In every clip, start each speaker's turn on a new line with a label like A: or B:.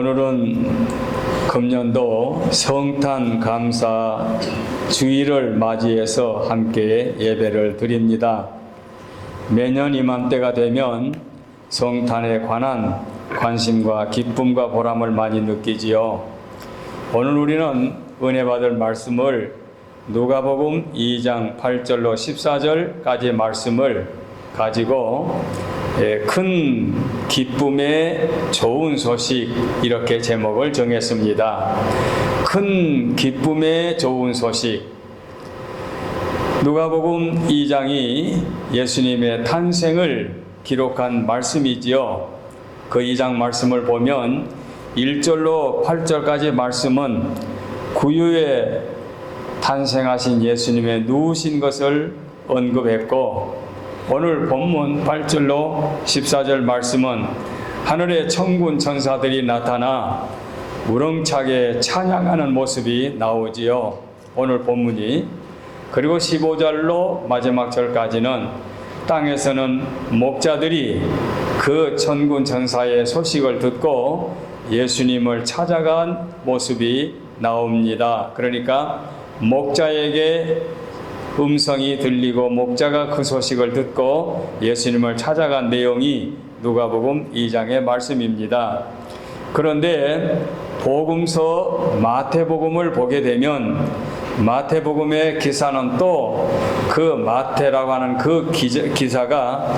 A: 오늘은 금년도 성탄 감사 주일을 맞이해서 함께 예배를 드립니다. 매년 이맘때가 되면 성탄에 관한 관심과 기쁨과 보람을 많이 느끼지요. 오늘 우리는 은혜 받을 말씀을 누가복음 2장 8절로 14절까지의 말씀을 가지고 큰 기쁨의 좋은 소식, 이렇게 제목을 정했습니다. 큰 기쁨의 좋은 소식. 누가복음 2장이 예수님의 탄생을 기록한 말씀이지요. 그 2장 말씀을 보면 1절로 8절까지 말씀은 구유에 탄생하신 예수님의 누우신 것을 언급했고, 오늘 본문 8절로 14절 말씀은 하늘의 천군 천사들이 나타나 우렁차게 찬양하는 모습이 나오지요. 오늘 본문이. 그리고 15절로 마지막 절까지는 땅에서는 목자들이 그 천군 천사의 소식을 듣고 예수님을 찾아간 모습이 나옵니다. 그러니까 목자에게 음성이 들리고 목자가 그 소식을 듣고 예수님을 찾아간 내용이 누가복음 2장의 말씀입니다. 그런데 복음서 마태복음을 보게 되면 마태복음의 기사는 또 그 마태라고 하는 그 기사가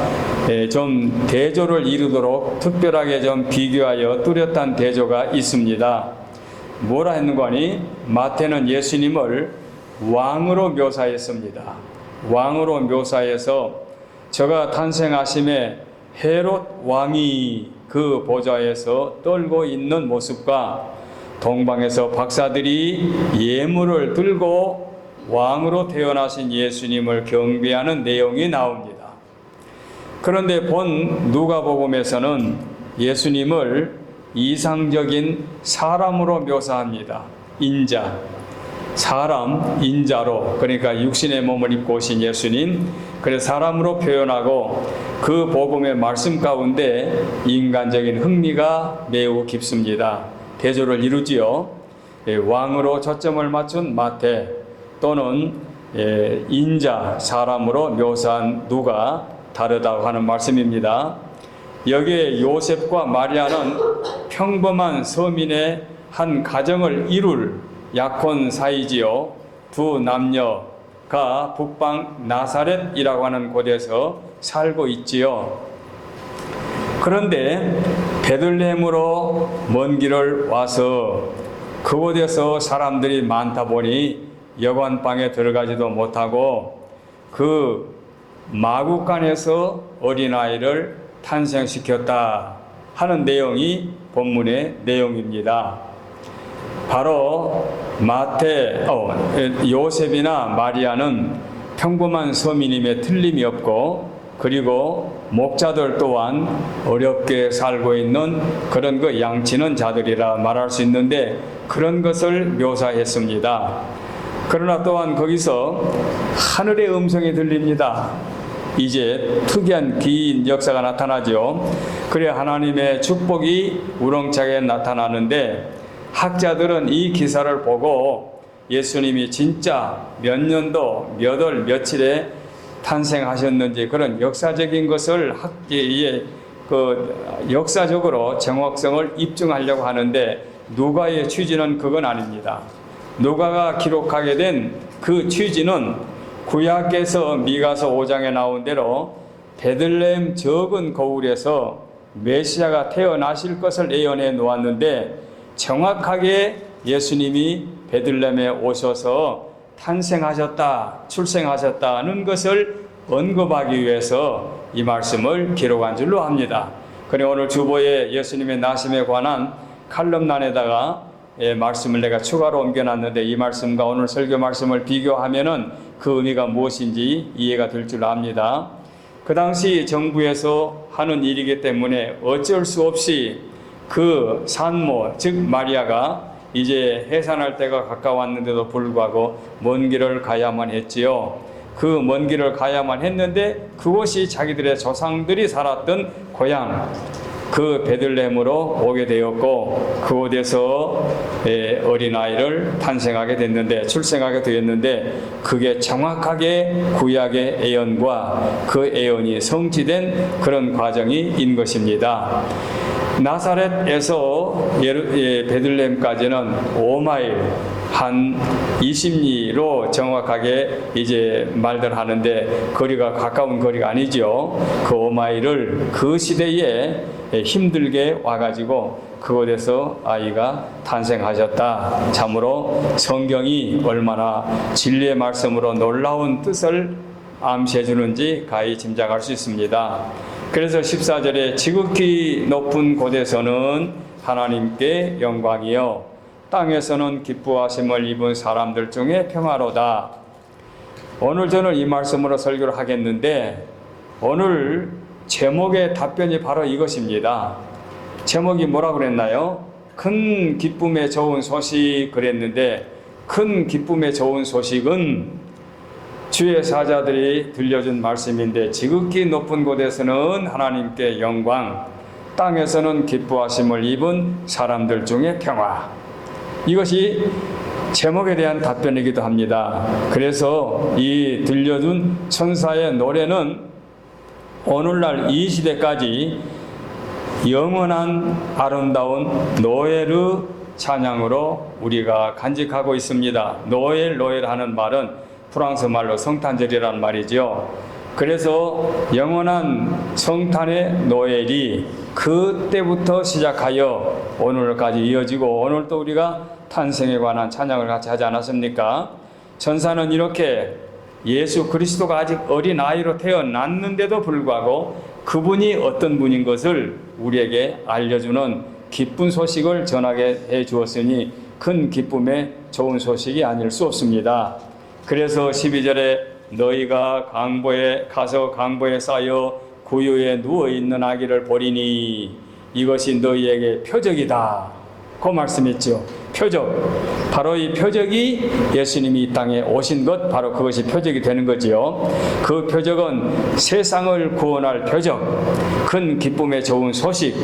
A: 좀 대조를 이루도록 특별하게 좀 비교하여 뚜렷한 대조가 있습니다. 뭐라 했는가 하니 마태는 예수님을 왕으로 묘사했습니다. 왕으로 묘사해서 저가 탄생하심에 헤롯 왕이 그 보좌에서 떨고 있는 모습과 동방에서 박사들이 예물을 들고 왕으로 태어나신 예수님을 경배하는 내용이 나옵니다. 그런데 본 누가복음에서는 예수님을 이상적인 사람으로 묘사합니다. 인자. 사람, 인자로, 그러니까 육신의 몸을 입고 오신 예수님, 그래서 사람으로 표현하고 그 복음의 말씀 가운데 인간적인 흥미가 매우 깊습니다. 대조를 이루지요. 왕으로 초점을 맞춘 마태 또는 인자, 사람으로 묘사한 누가 다르다고 하는 말씀입니다. 여기에 요셉과 마리아는 평범한 서민의 한 가정을 이룰 약혼 사이지요. 두 남녀가 북방 나사렛이라고 하는 곳에서 살고 있지요. 그런데 베들레헴으로 먼 길을 와서 그곳에서 사람들이 많다 보니 여관방에 들어가지도 못하고 그 마구간에서 어린아이를 탄생시켰다 하는 내용이 본문의 내용입니다. 바로 요셉이나 마리아는 평범한 서민임에 틀림이 없고, 그리고 목자들 또한 어렵게 살고 있는 그런 그 양치는 자들이라 말할 수 있는데 그런 것을 묘사했습니다. 그러나 또한 거기서 하늘의 음성이 들립니다. 이제 특이한 긴 역사가 나타나죠. 그래 하나님의 축복이 우렁차게 나타나는데 학자들은 이 기사를 보고 예수님이 진짜 몇 년도 몇 월 며칠에 탄생하셨는지 그런 역사적인 것을 역사적으로 정확성을 입증하려고 하는데 누가의 취지는 그건 아닙니다. 누가가 기록하게 된 그 취지는 구약에서 미가서 5장에 나온 대로 베들레헴 적은 거울에서 메시아가 태어나실 것을 예언해 놓았는데 정확하게 예수님이 베들레헴에 오셔서 탄생하셨다, 출생하셨다는 것을 언급하기 위해서 이 말씀을 기록한 줄로 합니다. 그래 오늘 주보에 예수님의 나심에 관한 칼럼란에다가 말씀을 내가 추가로 옮겨놨는데 이 말씀과 오늘 설교 말씀을 비교하면은 그 의미가 무엇인지 이해가 될 줄 압니다. 그 당시 정부에서 하는 일이기 때문에 어쩔 수 없이 그 산모, 즉 마리아가 이제 해산할 때가 가까웠는데도 불구하고 먼 길을 가야만 했지요. 그 먼 길을 가야만 했는데 그곳이 자기들의 조상들이 살았던 고향, 그 베들레헴으로 오게 되었고 그곳에서 어린아이를 탄생하게 됐는데 출생하게 되었는데 그게 정확하게 구약의 예언과 그 예언이 성취된 그런 과정인 것입니다. 나사렛에서 베들레헴까지는 5마일 한 20리로 정확하게 이제 말들 하는데 거리가 가까운 거리가 아니죠. 그 5마일을 그 시대에 힘들게 와가지고 그곳에서 아이가 탄생하셨다. 참으로 성경이 얼마나 진리의 말씀으로 놀라운 뜻을 암시해 주는지 가히 짐작할 수 있습니다. 그래서 14절에 지극히 높은 곳에서는 하나님께 영광이요 땅에서는 기뻐하심을 입은 사람들 중에 평화로다. 오늘 저는 이 말씀으로 설교를 하겠는데 오늘 제목의 답변이 바로 이것입니다. 제목이 뭐라고 그랬나요? 큰 기쁨의 좋은 소식 그랬는데 큰 기쁨의 좋은 소식은 주의 사자들이 들려준 말씀인데 지극히 높은 곳에서는 하나님께 영광, 땅에서는 기뻐하심을 입은 사람들 중에 평화. 이것이 제목에 대한 답변이기도 합니다. 그래서 이 들려준 천사의 노래는 오늘날 이 시대까지 영원한 아름다운 노엘의 찬양으로 우리가 간직하고 있습니다. 노엘 하는 말은 프랑스 말로 성탄절이란 말이죠. 그래서 영원한 성탄의 노엘이 그때부터 시작하여 오늘까지 이어지고 오늘도 우리가 탄생에 관한 찬양을 같이 하지 않았습니까? 천사는 이렇게 예수 그리스도가 아직 어린 아이로 태어났는데도 불구하고 그분이 어떤 분인 것을 우리에게 알려주는 기쁜 소식을 전하게 해 주었으니 큰 기쁨의 좋은 소식이 아닐 수 없습니다. 그래서 12절에 너희가 강보에 가서 강보에 쌓여 구유에 누워있는 아기를 보리니 이것이 너희에게 표적이다. 그 말씀했죠. 표적. 바로 이 표적이 예수님이 이 땅에 오신 것, 바로 그것이 표적이 되는 거지요. 그 표적은 세상을 구원할 표적, 큰 기쁨의 좋은 소식.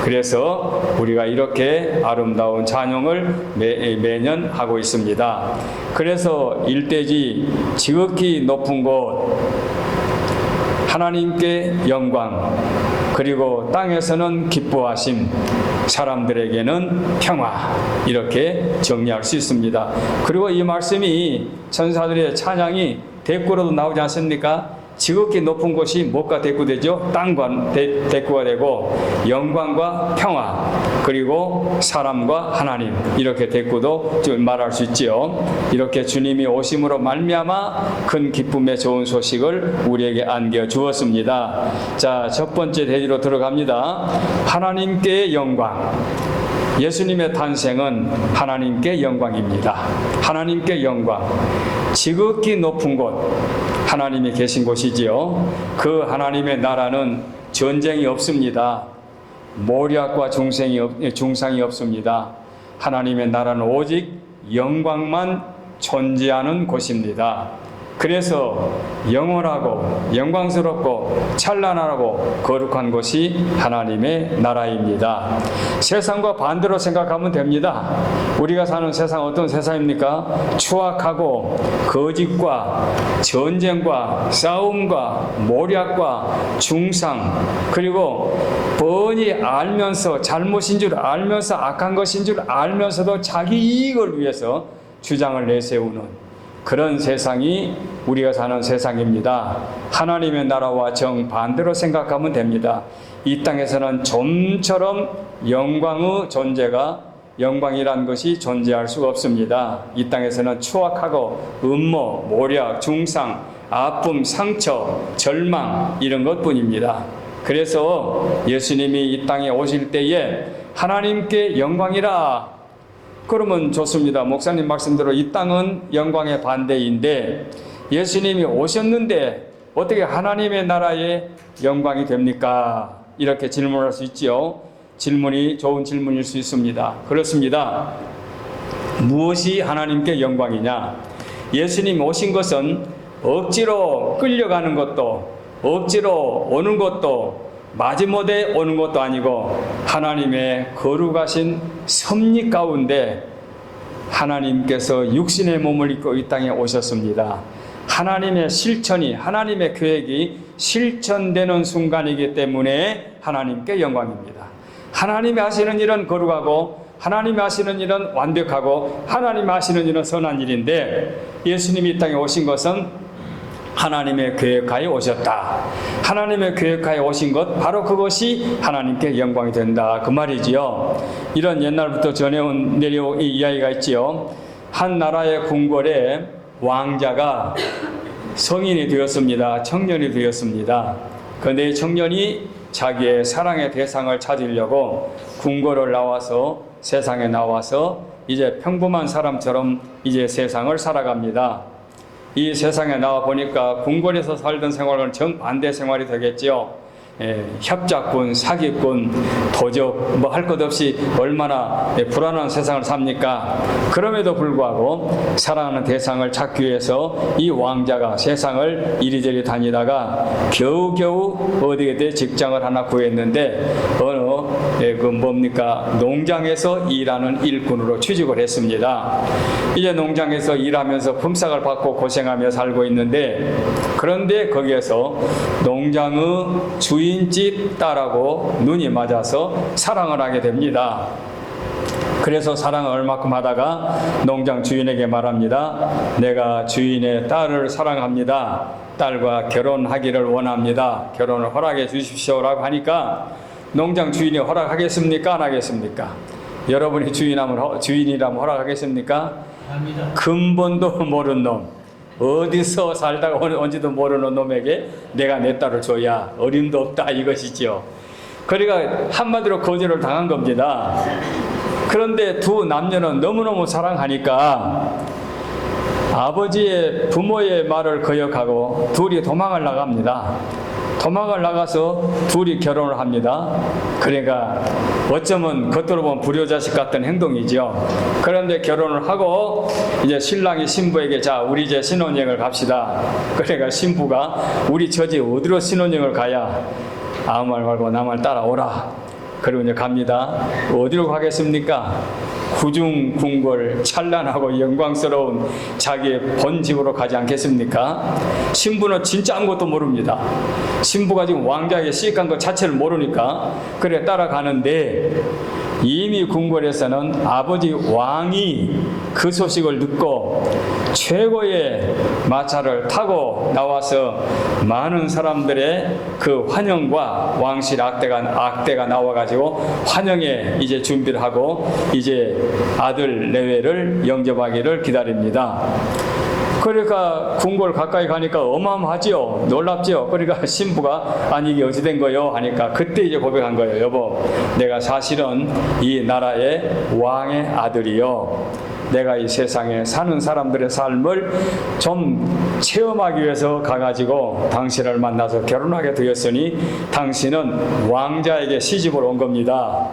A: 그래서 우리가 이렇게 아름다운 찬양을 매년 하고 있습니다. 그래서 일대지 지극히 높은 곳, 하나님께 영광, 그리고 땅에서는 기뻐하심, 사람들에게는 평화, 이렇게 정리할 수 있습니다. 그리고 이 말씀이 천사들의 찬양이 대꾸로도 나오지 않습니까? 지극히 높은 곳이 무엇과 대꾸되죠? 땅과 대꾸가 되고 영광과 평화, 그리고 사람과 하나님, 이렇게 대꾸도 말할 수 있지요. 이렇게 주님이 오심으로 말미암아 큰 기쁨의 좋은 소식을 우리에게 안겨 주었습니다. 자, 첫 번째 대지로 들어갑니다. 하나님께 영광. 예수님의 탄생은 하나님께 영광입니다. 하나님께 영광. 지극히 높은 곳, 하나님이 계신 곳이지요. 그 하나님의 나라는 전쟁이 없습니다. 모략과 중상이 없습니다. 하나님의 나라는 오직 영광만 존재하는 곳입니다. 그래서 영원하고 영광스럽고 찬란하고 거룩한 곳이 하나님의 나라입니다. 세상과 반대로 생각하면 됩니다. 우리가 사는 세상 어떤 세상입니까? 추악하고 거짓과 전쟁과 싸움과 모략과 중상, 그리고 뻔히 알면서 잘못인 줄 알면서 악한 것인 줄 알면서도 자기 이익을 위해서 주장을 내세우는 그런 세상이 우리가 사는 세상입니다. 하나님의 나라와 정반대로 생각하면 됩니다. 이 땅에서는 좀처럼 영광의 존재가, 영광이란 것이 존재할 수가 없습니다. 이 땅에서는 추악하고 음모, 모략, 중상, 아픔, 상처, 절망, 이런 것뿐입니다. 그래서 예수님이 이 땅에 오실 때에 하나님께 영광이라, 그러면 좋습니다. 목사님 말씀대로 이 땅은 영광의 반대인데 예수님이 오셨는데 어떻게 하나님의 나라의 영광이 됩니까? 이렇게 질문할 수 있지요. 질문이 좋은 질문일 수 있습니다. 그렇습니다. 무엇이 하나님께 영광이냐? 예수님 오신 것은 억지로 끌려가는 것도, 억지로 오는 것도, 마지못해 오는 것도 아니고 하나님의 거룩하신 섭리 가운데 하나님께서 육신의 몸을 입고 이 땅에 오셨습니다. 하나님의 실천이, 하나님의 계획이 실천되는 순간이기 때문에 하나님께 영광입니다. 하나님이 하시는 일은 거룩하고 하나님이 하시는 일은 완벽하고 하나님이 하시는 일은 선한 일인데, 예수님이 이 땅에 오신 것은 하나님의 계획하에 오셨다. 하나님의 계획하에 오신 것, 바로 그것이 하나님께 영광이 된다, 그 말이지요. 이런 옛날부터 전해온 내려온 이 이야기가 있지요. 한 나라의 궁궐에 왕자가 성인이 되었습니다. 청년이 되었습니다. 그런데 청년이 자기의 사랑의 대상을 찾으려고 궁궐을 나와서, 세상에 나와서 이제 평범한 사람처럼 이제 세상을 살아갑니다. 이 세상에 나와 보니까 궁궐에서 살던 생활은 정반대 생활이 되겠죠. 협작꾼, 사기꾼, 도적, 뭐 할 것 없이 얼마나 불안한 세상을 삽니까? 그럼에도 불구하고 사랑하는 대상을 찾기 위해서 이 왕자가 세상을 이리저리 다니다가 겨우겨우 어디에 직장을 하나 구했는데, 농장에서 일하는 일꾼으로 취직을 했습니다. 이제 농장에서 일하면서 품삯을 받고 고생하며 살고 있는데, 그런데 거기에서 농장의 주인집 딸하고 눈이 맞아서 사랑을 하게 됩니다. 그래서 사랑을 얼마큼 하다가 농장 주인에게 말합니다. 내가 주인의 딸을 사랑합니다. 딸과 결혼하기를 원합니다. 결혼을 허락해 주십시오라고 하니까 농장 주인이 허락하겠습니까? 안 하겠습니까? 여러분이 주인이라면 허락하겠습니까? 합니다. 근본도 모르는 놈, 어디서 살다가 온지도 모르는 놈에게 내가 내 딸을 줘야 어림도 없다, 이것이죠. 그러니까 한마디로 거절을 당한 겁니다. 그런데 두 남녀는 너무너무 사랑하니까 아버지의, 부모의 말을 거역하고 둘이 도망을 나갑니다. 도망을 나가서 둘이 결혼을 합니다. 그러니까 어쩌면 겉으로 보면 불효자식 같은 행동이죠. 그런데 결혼을 하고 이제 신랑이 신부에게, 자, 우리 이제 신혼여행을 갑시다. 그러니까 신부가 우리 저지 어디로 신혼여행을 가야, 아무 말 말고 나 말 따라오라. 그리고 이제 갑니다. 어디로 가겠습니까? 구중궁궐, 찬란하고 영광스러운 자기의 본집으로 가지 않겠습니까? 신부는 진짜 아무것도 모릅니다. 신부가 지금 왕자에게 시집간 것 자체를 모르니까 그래 따라가는데, 이미 궁궐에서는 아버지 왕이 그 소식을 듣고 최고의 마차를 타고 나와서 많은 사람들의 그 환영과 왕실 악대가 나와가지고 환영에 이제 준비를 하고 이제 아들 내외를 영접하기를 기다립니다. 그러니까 궁궐 가까이 가니까 어마어마하지요. 놀랍지요. 그러니까 신부가 아니 이게 어찌 된 거요? 하니까 그때 이제 고백한 거예요. 여보, 내가 사실은 이 나라의 왕의 아들이요. 내가 이 세상에 사는 사람들의 삶을 좀 체험하기 위해서 가가지고 당신을 만나서 결혼하게 되었으니 당신은 왕자에게 시집을 온 겁니다.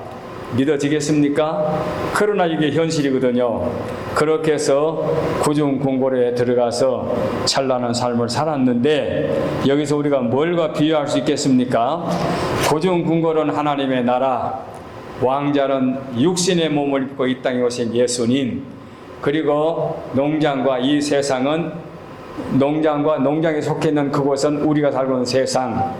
A: 믿어지겠습니까? 그러나 이게 현실이거든요. 그렇게 해서 구중궁궐에 들어가서 찬란한 삶을 살았는데, 여기서 우리가 뭘과 비유할 수 있겠습니까? 구중궁궐은 하나님의 나라, 왕자는 육신의 몸을 입고 이 땅에 오신 예수님, 그리고 농장과 이 세상은, 농장에 속해 있는 그곳은 우리가 살고 있는 세상.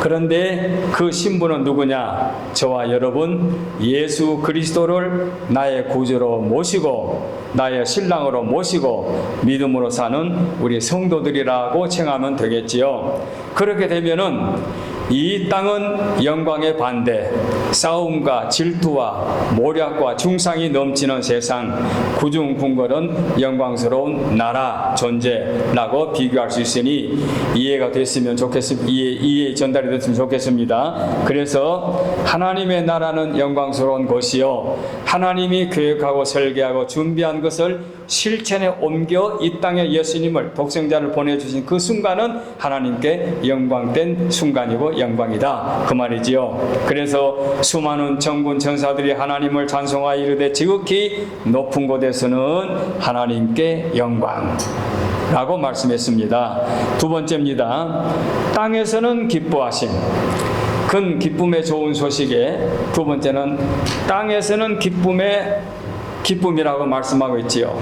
A: 그런데 그 신부는 누구냐? 저와 여러분, 예수 그리스도를 나의 구주로 모시고 나의 신랑으로 모시고 믿음으로 사는 우리 성도들이라고稱하면 되겠지요. 그렇게 되면은 이 땅은 영광의 반대, 싸움과 질투와 모략과 중상이 넘치는 세상, 구중궁궐은 영광스러운 나라, 존재라고 비교할 수 있으니 이해가 됐으면 좋겠습니다. 이해 전달이 됐으면 좋겠습니다. 그래서 하나님의 나라는 영광스러운 것이요, 하나님이 계획하고 설계하고 준비한 것을 실천에 옮겨 이 땅에 예수님을, 독생자를 보내주신 그 순간은 하나님께 영광된 순간이고 영광이다, 그 말이지요. 그래서 수많은 천군 천사들이 하나님을 찬송하여 이르되 지극히 높은 곳에서는 하나님께 영광 라고 말씀했습니다. 두 번째입니다. 땅에서는 기뻐하심. 큰 기쁨의 좋은 소식에 두 번째는 땅에서는 기쁨이라고 말씀하고 있지요.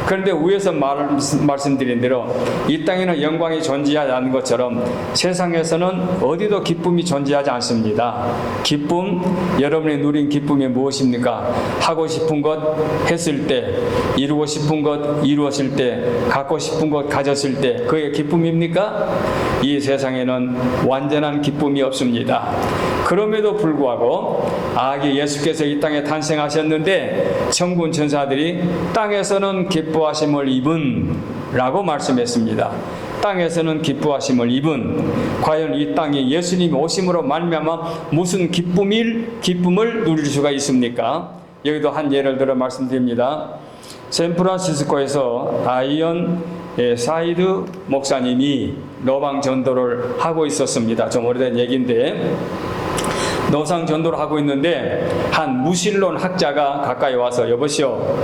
A: 그런데 위에서 말씀드린 대로 이 땅에는 영광이 존재하지 않는 것처럼 세상에서는 어디도 기쁨이 존재하지 않습니다. 기쁨, 여러분이 누린 기쁨이 무엇입니까? 하고 싶은 것 했을 때, 이루고 싶은 것 이루었을 때, 갖고 싶은 것 가졌을 때, 그게 기쁨입니까? 이 세상에는 완전한 기쁨이 없습니다. 그럼에도 불구하고 아기 예수께서 이 땅에 탄생하셨는데 천군 천사들이 땅에서는 기뻐하심을 입은 라고 말씀했습니다. 땅에서는 기뻐하심을 입은, 과연 이 땅에 예수님이 오심으로 말미암아 무슨 기쁨을 누릴 수가 있습니까? 여기도 한 예를 들어 말씀드립니다. 샌프란시스코에서 아이언 사이드 목사님이 노방 전도를 하고 있었습니다. 좀 오래된 얘기인데, 노상 전도를 하고 있는데 한 무신론 학자가 가까이 와서, 여보시오,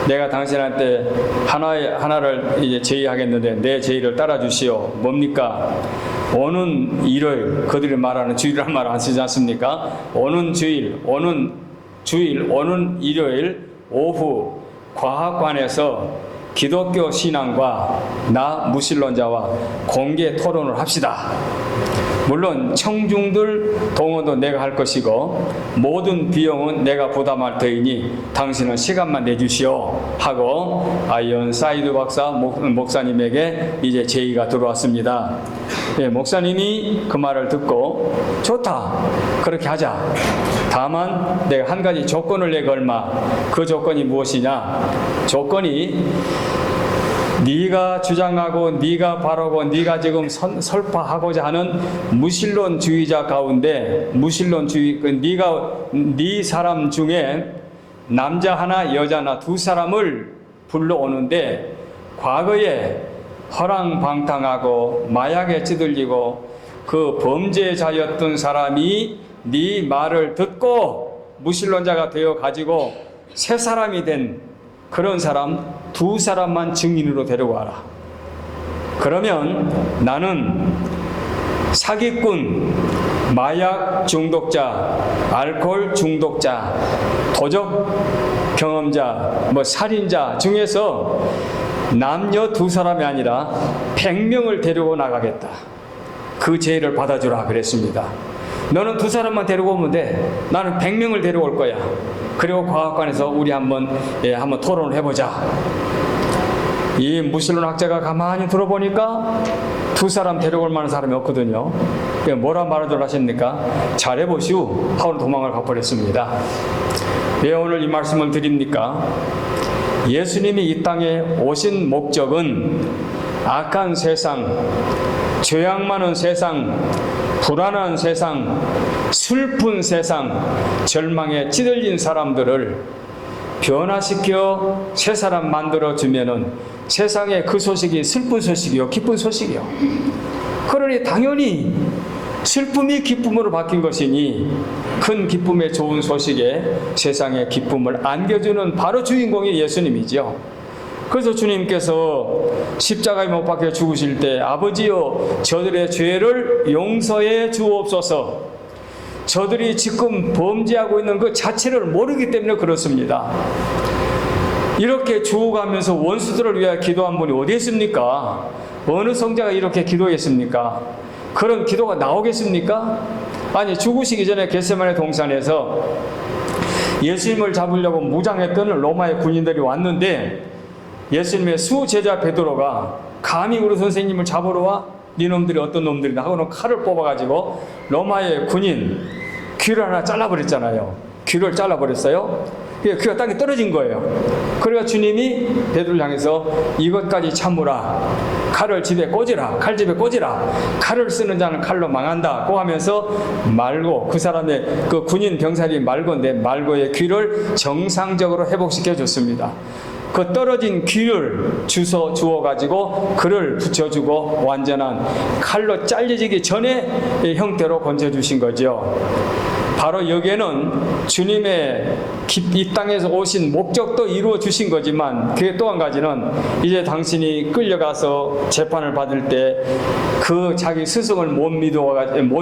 A: 내가 당신한테 하나를 이제 제의하겠는데 내 제의를 따라주시오. 뭡니까? 오는 일요일, 그들이 말하는 주일이란 말 안 쓰지 않습니까? 오는 일요일 오후 과학관에서 기독교 신앙과 나 무신론자와 공개 토론을 합시다. 물론 청중들 동원도 내가 할 것이고 모든 비용은 내가 부담할 터이니 당신은 시간만 내주시오 하고 아이언 사이드 목사님에게 이제 제의가 들어왔습니다. 목사님이 그 말을 듣고 좋다, 그렇게 하자. 다만 내가 한 가지 조건을 내걸마. 그 조건이 무엇이냐? 조건이 네가 주장하고 네가 바라고 네가 지금 설파하고자 하는 무신론주의자 가운데 네 사람 중에 남자 하나 여자 하나 두 사람을 불러오는데 과거에 허랑방탕하고 마약에 찌들리고 그 범죄자였던 사람이 네 말을 듣고 무신론자가 되어 가지고 새 사람이 된 그런 사람 두 사람만 증인으로 데려와라. 그러면 나는 사기꾼, 마약 중독자, 알코올 중독자, 도적 경험자, 살인자 중에서 남녀 두 사람이 아니라 100명을 데리고 나가겠다. 그 제의를 받아주라 그랬습니다. 너는 두 사람만 데리고 오면 돼. 나는 100명을 데려올 거야. 그리고 과학관에서 우리 한번 토론을 해보자. 이 무신론 학자가 가만히 들어보니까 두 사람 데려올 만한 사람이 없거든요. 뭐라 말을 하십니까? 잘해보시오 하고 도망을 가버렸습니다. 왜 오늘 이 말씀을 드립니까? 예수님이 이 땅에 오신 목적은 악한 세상, 죄악 많은 세상, 불안한 세상, 슬픈 세상, 절망에 찌들린 사람들을 변화시켜 새 사람 만들어주면은 세상에 그 소식이 슬픈 소식이요, 기쁜 소식이요. 그러니 당연히 슬픔이 기쁨으로 바뀐 것이니 큰 기쁨의 좋은 소식에 세상에 기쁨을 안겨주는 바로 주인공이 예수님이죠. 그래서 주님께서 십자가에 못 박혀 죽으실 때 아버지여 저들의 죄를 용서해 주옵소서. 저들이 지금 범죄하고 있는 그 자체를 모르기 때문에 그렇습니다. 이렇게 죽어가면서 원수들을 위하여 기도한 분이 어디 있습니까? 어느 성자가 이렇게 기도했습니까? 그런 기도가 나오겠습니까? 아니, 죽으시기 전에 겟세마네 동산에서 예수님을 잡으려고 무장했던 로마의 군인들이 왔는데 예수님의 수제자 베드로가 감히 우리 선생님을 잡으러 와? 니놈들이 어떤 놈들이나 하고는 칼을 뽑아가지고 로마의 군인 귀를 하나 잘라버렸잖아요. 귀를 잘라버렸어요. 귀가 땅에 떨어진 거예요. 그래서 주님이 베드로를 향해서 이것까지 참으라. 칼을 집에 꽂으라. 칼집에 꽂으라. 칼을 쓰는 자는 칼로 망한다. 고 하면서 말고, 그 사람의 그 군인 병사리 말고인데 말고의 귀를 정상적으로 회복시켜 줬습니다. 그 떨어진 귀를 주워가지고 그를 붙여주고 완전한 칼로 잘려지기 전에 형태로 건져주신 거죠. 바로 여기에는 주님의 이 땅에서 오신 목적도 이루어 주신 거지만 그게 또 한 가지는 이제 당신이 끌려가서 재판을 받을 때 그 자기 스승을 못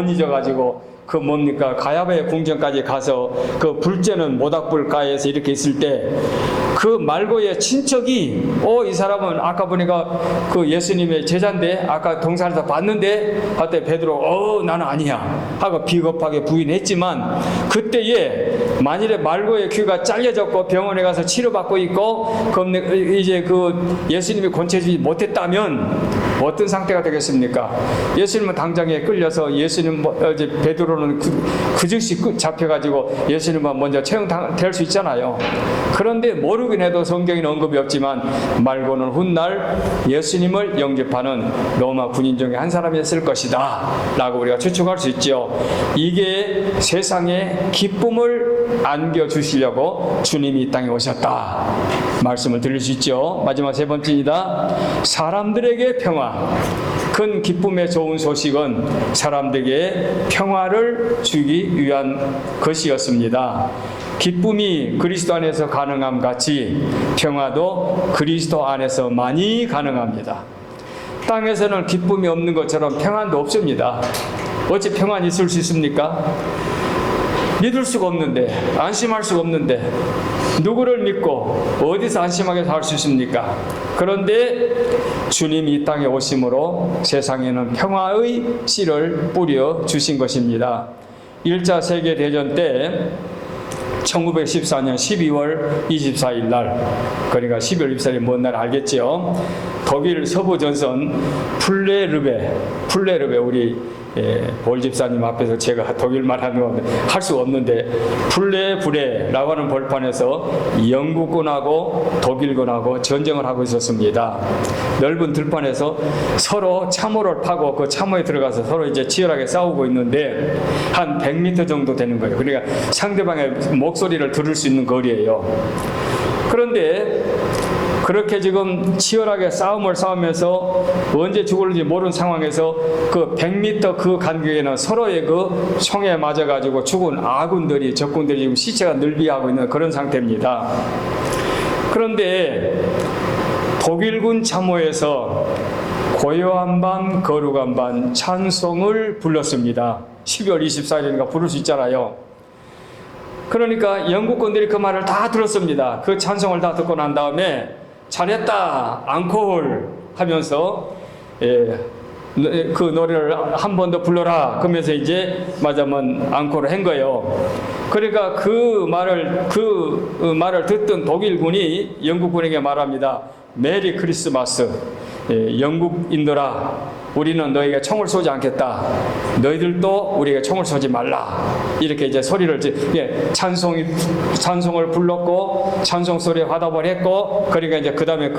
A: 잊어가지고 그 뭡니까? 가야바의 궁전까지 가서 그 불쬐는 모닥불가에서 이렇게 있을 때 그 말고의 친척이 이 사람은 아까 보니까 그 예수님의 제자인데 아까 동산에서 봤는데 그때 베드로 나는 아니야 하고 비겁하게 부인했지만 그때에 만일에 말고의 귀가 잘려졌고 병원에 가서 치료받고 있고 이제 그 예수님이 권체주지 못했다면 어떤 상태가 되겠습니까? 예수님은 당장에 끌려서 예수님 이제 베드로는 그 즉시 잡혀가지고 예수님만 먼저 채용될 수 있잖아요. 그런데 모르긴 해도 성경에는 언급이 없지만 말고는 훗날 예수님을 영접하는 로마 군인 중에 한 사람이었을 것이다 라고 우리가 추측할 수 있죠. 이게 세상에 기쁨을 안겨주시려고 주님이 이 땅에 오셨다 말씀을 드릴 수 있죠. 마지막 세 번째입니다. 사람들에게 평화. 큰 기쁨의 좋은 소식은 사람들에게 평화를 주기 위한 것이었습니다. 기쁨이 그리스도 안에서 가능함 같이 평화도 그리스도 안에서만이 가능합니다. 땅에서는 기쁨이 없는 것처럼 평안도 없습니다. 어찌 평안이 있을 수 있습니까? 믿을 수가 없는데, 안심할 수가 없는데 누구를 믿고 어디서 안심하게 살 수 있습니까? 그런데 주님이 이 땅에 오심으로 세상에는 평화의 씨를 뿌려 주신 것입니다. 1차 세계대전 때 1914년 12월 24일 날, 그러니까 12월 24일이 뭔 날 알겠죠? 독일 서부전선 플레르베 우리 볼 집사님 앞에서 제가 독일말 하는 건 할 수 없는데 플레브레라고 하는 벌판에서 영국군하고 독일군하고 전쟁을 하고 있었습니다. 넓은 들판에서 서로 참호를 파고 그 참호에 들어가서 서로 이제 치열하게 싸우고 있는데 한 100m 정도 되는 거예요. 그러니까 상대방의 목소리를 들을 수 있는 거리예요. 그런데 그렇게 지금 치열하게 싸우면서 언제 죽을지 모르는 상황에서 그 100m 그 간격에는 서로의 그 총에 맞아가지고 죽은 아군들이, 적군들이 지금 시체가 늘비하고 있는 그런 상태입니다. 그런데 독일군 참호에서 고요한 밤 거룩한 밤 찬송을 불렀습니다. 12월 24일이니까 부를 수 있잖아요. 그러니까 영국군들이 그 말을 다 들었습니다. 그 찬송을 다 듣고 난 다음에 잘했다 앙콜 하면서 그 노래를 한 번 더 불러라 그러면서 이제 맞으면 앙콜을 한 거예요. 그러니까 그 말을 듣던 독일군이 영국군에게 말합니다. 메리 크리스마스. 영국인들아, 우리는 너희에게 총을 쏘지 않겠다. 너희들도 우리에게 총을 쏘지 말라. 이렇게 이제 소리를 찬송을 불렀고 찬송 소리에 화답을 했고, 그러니까 이제 그 다음에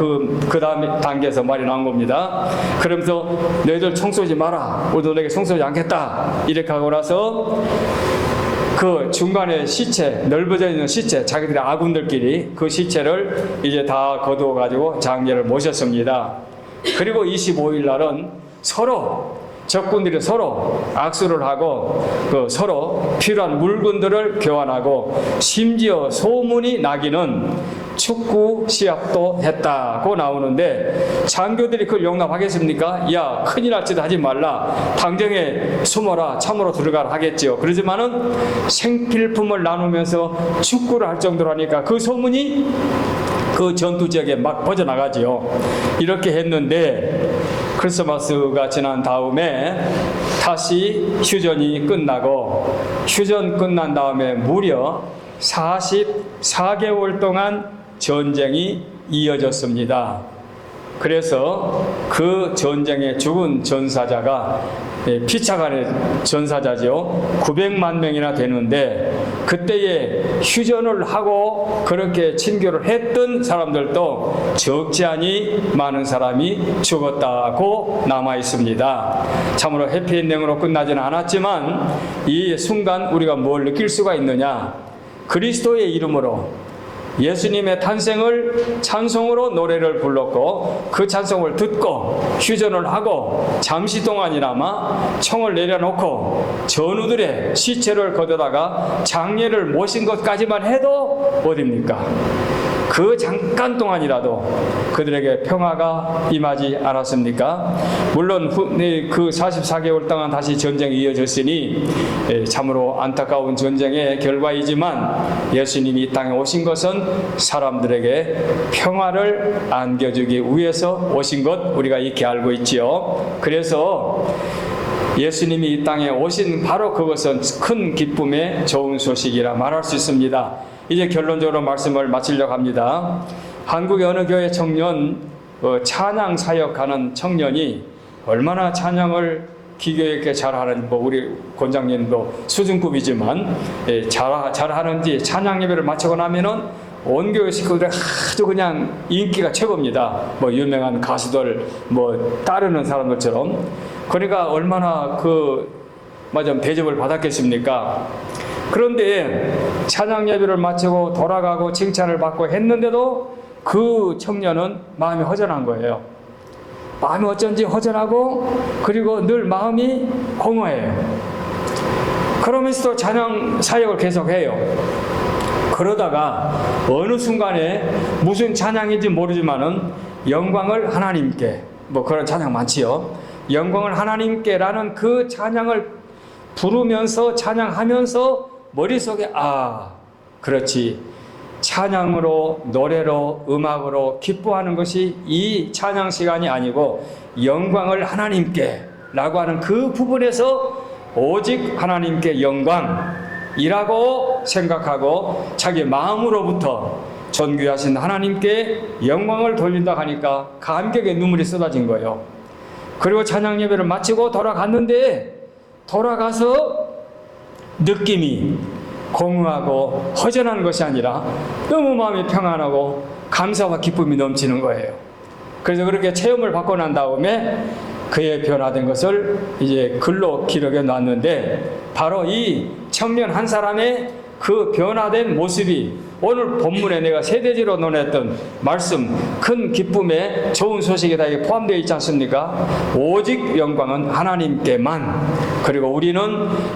A: 단계에서 말이 나온 겁니다. 그러면서 너희들 총 쏘지 마라. 우리도 너에게 총 쏘지 않겠다. 이렇게 하고 나서 그 중간에 시체, 넓어져 있는 시체, 자기들의 아군들끼리 그 시체를 이제 다 거두어 가지고 장례를 모셨습니다. 그리고 25일 날은 적군들이 서로 악수를 하고 서로 필요한 물건들을 교환하고 심지어 소문이 나기는 축구 시합도 했다고 나오는데 장교들이 그걸 용납하겠습니까? 야, 큰일 날지도 하지 말라. 당장에 숨어라. 참으로 들어가라 하겠죠. 그러지만은 생필품을 나누면서 축구를 할 정도로 하니까 그 소문이 그 전투 지역에 막 퍼져나가지요. 이렇게 했는데 크리스마스가 지난 다음에 다시 휴전이 끝나고, 휴전 끝난 다음에 무려 44개월 동안 전쟁이 이어졌습니다. 그래서 그 전쟁에 죽은 전사자가 피차간의 전사자죠. 900만 명이나 되는데, 그때에 휴전을 하고 그렇게 친교를 했던 사람들도 적지 않이 많은 사람이 죽었다고 남아 있습니다. 참으로 해피엔딩으로 끝나지는 않았지만 이 순간 우리가 뭘 느낄 수가 있느냐? 그리스도의 이름으로 예수님의 탄생을 찬송으로 노래를 불렀고, 그 찬송을 듣고 휴전을 하고 잠시 동안이나마 총을 내려놓고 전우들의 시체를 거두다가 장례를 모신 것까지만 해도 어딥니까? 그 잠깐 동안이라도 그들에게 평화가 임하지 않았습니까? 물론 그 44개월 동안 다시 전쟁이 이어졌으니 참으로 안타까운 전쟁의 결과이지만 예수님이 이 땅에 오신 것은 사람들에게 평화를 안겨주기 위해서 오신 것 우리가 익히 알고 있지요. 그래서 예수님이 이 땅에 오신 바로 그것은 큰 기쁨의 좋은 소식이라 말할 수 있습니다. 이제 결론적으로 말씀을 마치려고 합니다. 한국의 어느 교회 청년, 찬양 사역하는 청년이 얼마나 찬양을 기교 있게 잘하는지, 우리 권장님도 수준급이지만 잘하는지 찬양 예배를 마치고 나면은 온 교회 식구들이 아주 그냥 인기가 최고입니다. 유명한 가수들 따르는 사람들처럼. 그러니까 얼마나 대접을 받았겠습니까? 그런데 찬양 예배를 마치고 돌아가고 칭찬을 받고 했는데도 그 청년은 마음이 허전한 거예요. 마음이 어쩐지 허전하고 그리고 늘 마음이 공허해요. 그러면서도 찬양 사역을 계속해요. 그러다가 어느 순간에 무슨 찬양인지 모르지만은 영광을 하나님께, 그런 찬양 많지요. 영광을 하나님께라는 그 찬양을 부르면서 찬양하면서 머릿속에 그렇지, 찬양으로 노래로 음악으로 기뻐하는 것이 이 찬양 시간이 아니고 영광을 하나님께 라고 하는 그 부분에서 오직 하나님께 영광이라고 생각하고 자기 마음으로부터 존귀하신 하나님께 영광을 돌린다 하니까 감격의 눈물이 쏟아진 거예요. 그리고 찬양 예배를 마치고 돌아갔는데 돌아가서 느낌이 공허하고 허전한 것이 아니라 너무 마음이 평안하고 감사와 기쁨이 넘치는 거예요. 그래서 그렇게 체험을 받고 난 다음에 그의 변화된 것을 이제 글로 기록해 놨는데 바로 이 청년 한 사람의 그 변화된 모습이 오늘 본문에 내가 세대지로 논했던 말씀, 큰 기쁨의 좋은 소식이 다 포함되어 있지 않습니까? 오직 영광은 하나님께만, 그리고 우리는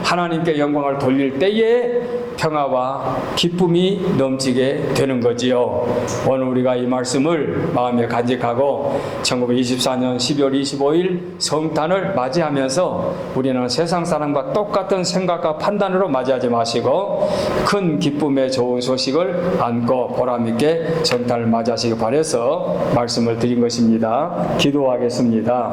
A: 하나님께 영광을 돌릴 때에 평화와 기쁨이 넘치게 되는 거지요. 오늘 우리가 이 말씀을 마음에 간직하고 1924년 12월 25일 성탄을 맞이하면서 우리는 세상 사람과 똑같은 생각과 판단으로 맞이하지 마시고 큰 기쁨의 좋은 소식을 안고 보람있게 성탄을 맞이하시기 바라서 말씀을 드린 것입니다. 기도하겠습니다.